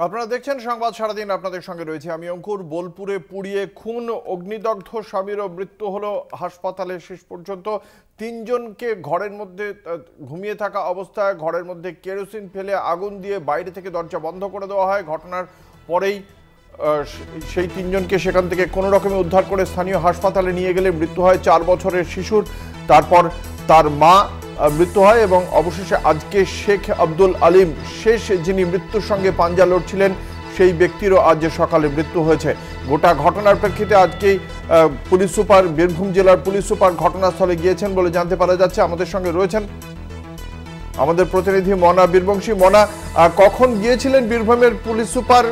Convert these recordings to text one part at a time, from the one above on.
আপনারা দেখছেন সংবাদ সারাদিন, আপনাদের সঙ্গে রয়েছে আমি অঙ্কুর। বোলপুরে পুড়িয়ে খুন, অগ্নিদগ্ধ স্বামীরও মৃত্যু হলো হাসপাতালে। শেষ পর্যন্ত তিনজনকে ঘরের মধ্যে ঘুমিয়ে থাকা অবস্থায় ঘরের মধ্যে কেরোসিন ফেলে আগুন দিয়ে বাইরে থেকে দরজা বন্ধ করে দেওয়া হয়। ঘটনার পরেই সেই তিনজনকে সেখান থেকে কোনো রকমে উদ্ধার করে স্থানীয় হাসপাতালে নিয়ে গেলে মৃত্যু হয় 4 বছরের শিশুর। তারপর তার মা মৃত্যু হয় এবং অবশেষে আজকে শেখ আব্দুল আলিম, শেষ যিনি মৃত্যুর সঙ্গে পাঞ্জা লড়ছিলেন, সেই ব্যক্তিরও আজ সকালে মৃত্যু হয়েছে। গোটা ঘটনার প্রেক্ষিতে আজকেই পুলিশ সুপার, বীরভূম জেলার পুলিশ সুপার ঘটনাস্থলে গিয়েছেন বলে জানতে পারা যাচ্ছে। আমাদের সঙ্গে রয়েছেন আমাদের প্রতিনিধি মনা বীরবংশী। মনা, কখন গিয়েছিলেন বীরভূমের পুলিশ সুপার?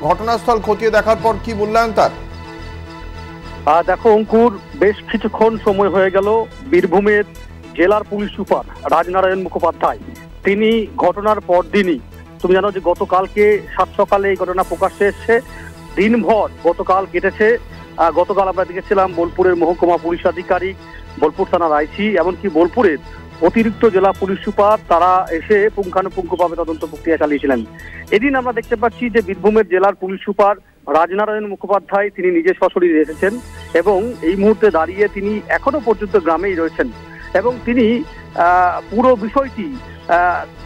ঘটনাস্থল খতিয়ে দেখার পর কি মূল্যায়ন তার? দেখো অঙ্কুর, বেশ কিছুক্ষণ সময় হয়ে গেল বীরভূমের জেলার পুলিশ সুপার রাজনারায়ণ মুখোপাধ্যায় তিনি ঘটনার পর দিনই, তুমি জানো যে গতকালকে সাত সকালে এই ঘটনা প্রকাশ্যে এসছে। দিনভর গতকাল কেটেছে। গতকাল আমরা দেখেছিলাম বোলপুরের মহকুমা পুলিশ আধিকারিক, বোলপুর থানার আইসি, এমনকি বোলপুরের অতিরিক্ত জেলা পুলিশ সুপার তারা এসে পুঙ্খানুপুঙ্খভাবে তদন্ত প্রক্রিয়া চালিয়েছিলেন। এদিন আমরা দেখতে পাচ্ছি যে বীরভূমের জেলার পুলিশ সুপার রাজনারায়ণ মুখোপাধ্যায় তিনি নিজে সশরীরে এসেছেন এবং এই মুহূর্তে দাঁড়িয়ে তিনি এখনো পর্যন্ত গ্রামেই রয়েছেন এবং তিনি পুরো বিষয়টি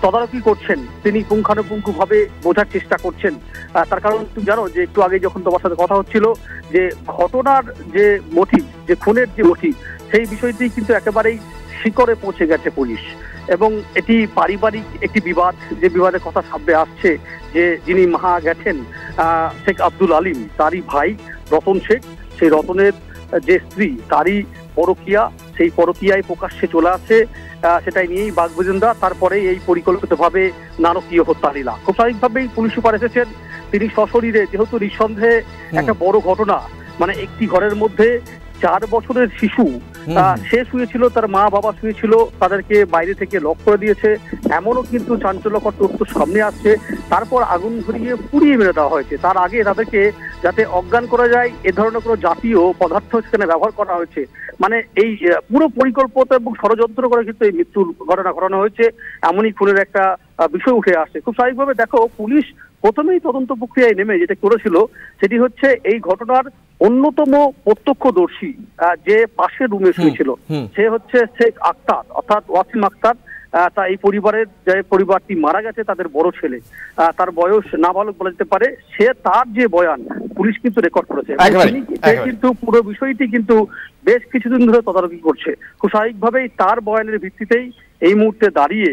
তদারকি করছেন। তিনি পুঙ্খানুপুঙ্খভাবে বোঝার চেষ্টা করছেন। তার কারণ তুমি জানো যে একটু আগে যখন তোমার সাথে কথা হচ্ছিল যে ঘটনার যে মোটিভ, যে খুনের যে মোটিভ, সেই বিষয়টি কিন্তু একেবারেই শিকড়ে পৌঁছে গেছে পুলিশ। এবং এটি পারিবারিক একটি বিবাদ, যে বিবাদের কথা সামনে আসছে, যে যিনি মারা গেছেন শেখ আব্দুল আলিম, তারই ভাই রতন শেখ, সেই রতনের যে স্ত্রী, তারই পরকীয়া, সেই পরকীয়ায় প্রকাশ্যে চলে আসে, সেটাই নিয়েই বাগবিতণ্ডা। তারপরে এই পরিকল্পিতভাবে নারকীয় হত্যালীলা। খুব স্বাভাবিকভাবেই পুলিশ সুপার এসেছেন, তিনি সশরীরে, যেহেতু নিঃসন্দেহে একটা বড় ঘটনা, মানে একটি ঘরের মধ্যে 4 বছরের শিশু সে শুয়েছিল, তার মা বাবা শুয়েছিল, তাদেরকে বাইরে থেকে লক করে দিয়েছে, এমনও কিন্তু চাঞ্চল্যকর তথ্য সামনে আসছে। তারপর আগুন ধরিয়ে পুড়িয়ে মেরে দেওয়া হয়েছে। তার আগে তাদেরকে যাতে অজ্ঞান করা যায় এ ধরনের কোনো জাতীয় পদার্থ সেখানে ব্যবহার করা হয়েছে। মানে এই পুরো পরিকল্পিত এবং ষড়যন্ত্র করে কিন্তু এই মৃত্যুর ঘটনা ঘটানো হয়েছে, এমনই খুনের একটা বিষয় উঠে আসছে। খুব স্বাভাবিকভাবে দেখো, পুলিশ প্রথমেই তদন্ত প্রক্রিয়ায় নেমে যেটা করেছিল সেটি হচ্ছে এই ঘটনার অন্যতম প্রত্যক্ষদর্শী যে পাশের রুমে শুয়েছিল, সে হচ্ছে শেখ আক্তার, অর্থাৎ ওয়াসিম আক্তার। তা এই পরিবারের যে পরিবারটি মারা গেছে তাদের বড় ছেলে, তার বয়স নাবালক বলা যেতে পারে, সে তার যে বয়ান পুলিশ কিন্তু রেকর্ড করেছে। কিন্তু পুরো বিষয়টি কিন্তু বেশ কিছুদিন ধরে তদারকি করছে। খুব স্বাভাবিকভাবেই তার বয়ানের ভিত্তিতেই এই মুহূর্তে দাঁড়িয়ে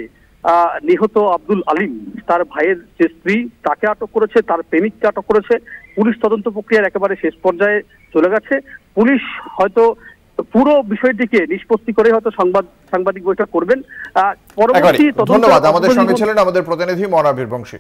নিহত আব্দুল আলিম, তার ভাইয়ের যে স্ত্রী, তাকে আটক করেছে, তার প্রেমিককে আটক করেছে। পুলিশ তদন্ত প্রক্রিয়ার একেবারে শেষ পর্যায়ে চলে গেছে। পুলিশ হয়তো পুরো বিষয়টিকে নিষ্পত্তি করে হয়তো সাংবাদিক বৈঠক করবেন। পরবর্তী তদন্ত। ধন্যবাদ। আমাদের সঙ্গে ছিলেন আমাদের প্রতিনিধি মনা বীরবংশী।